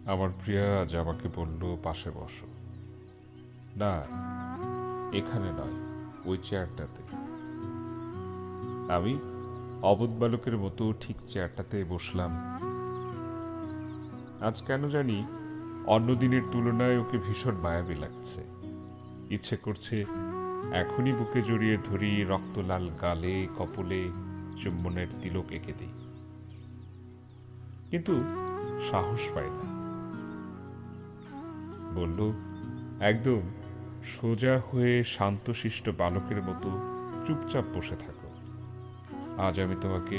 আমার প্রিয়া আজ আমাকে বলল, পাশে বসো। না, এখানে নয়, ওই চেয়ারটাতে। আমি অবোধ বালকের মতো ঠিক চেয়ারটাতে বসলাম। আজ কেন জানি অন্য দিনের তুলনায় ওকে ভীষণ মায়াবী লাগছে। ইচ্ছে করছে এখনই বুকে জড়িয়ে ধরি, রক্তলাল গালে কপলে চুম্বনের তিলক এঁকে দিই, কিন্তু সাহস পাই না। বলল, একদম সোজা হয়ে শান্তশিষ্ট বালকের মতো চুপচাপ বসে থাকো। আজ আমি তোমাকে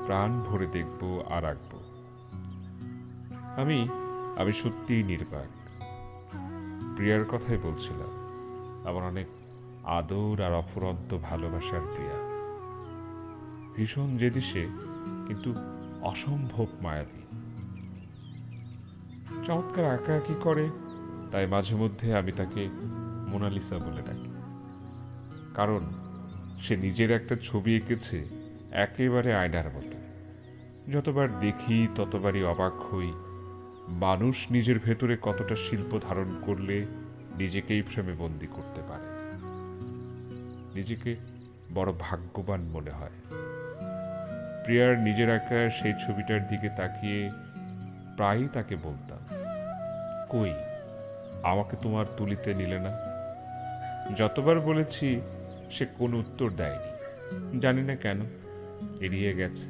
প্রাণ ভরে দেখব আর রাখব। আমি আমি সত্যিই নির্বাক। প্রিয়ার কথাই বলছিলাম। আমার অনেক আদর আর অফুরন্ত ভালোবাসার প্রিয়া। ভীষণ জেদি সে, কিন্তু অসম্ভব মায়াবী। চমৎকার আঁকাআঁকি করে, তাই মাঝে মধ্যে আমি তাকে মোনালিসা বলে ডাকি। কারণ সে নিজের একটা ছবি এঁকেছে একেবারে আয়নার মতো। যতবার দেখি ততবারই অবাক হই, মানুষ নিজের ভেতরে কতটা শিল্প ধারণ করলে নিজেকেই ফ্রেমে বন্দি করতে পারে। নিজেকে বড় ভাগ্যবান মনে হয়। প্রিয়ার নিজের আঁকা সেই ছবিটার দিকে তাকিয়ে প্রায়ই তাকে বলতাম, কই, আমাকে তোমার তুলিতে নিলে না? যতবার বলেছি সে কোনো উত্তর দেয়নি। জানি না কেন, এড়িয়ে গেছে।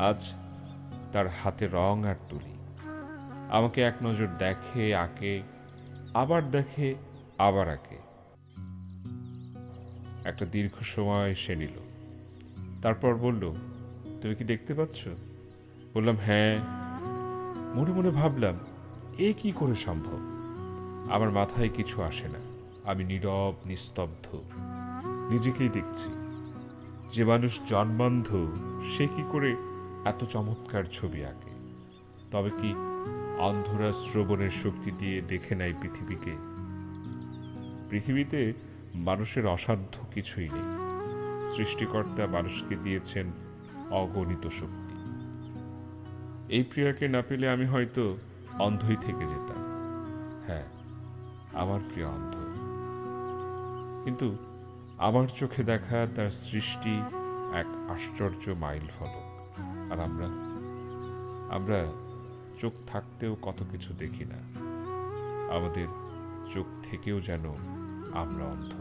আজ তার হাতে রং আর তুলি। আমাকে এক নজর দেখে, আঁকে, আবার দেখে, আবার আঁকে। একটা দীর্ঘ সময় সে নিল। তারপর বলল, তুমি কি দেখতে পাচ্ছ? বললাম, হ্যাঁ। মনে মনে ভাবলাম, এ কি করে সম্ভব? আমার মাথায় কিছু আসে না। আমি নীরব, নিস্তব্ধ, নিজেকেই দেখছি। যে মানুষ জন্মান্ধ, সে কি করে এত চমৎকার ছবি আঁকে? তবে কি অন্ধরা শ্রবণের শক্তি দিয়ে দেখে নেয় পৃথিবীকে? পৃথিবীতে মানুষের অসাধ্য কিছুই নেই। সৃষ্টিকর্তা মানুষকে দিয়েছেন অগণিত শক্তি। এই প্রিয়াকে না পেলে আমি হয়তো অন্ধই থেকে যেতাম। হ্যাঁ, আমার প্রিয় অন্ধ, কিন্তু আমার চোখে দেখা তার সৃষ্টি এক আশ্চর্য মাইল ফলক। আর আমরা আমরা চোখ থাকতেও কত কিছু দেখি না। আমাদের চোখ থেকেও যেন আমরা অন্ধ।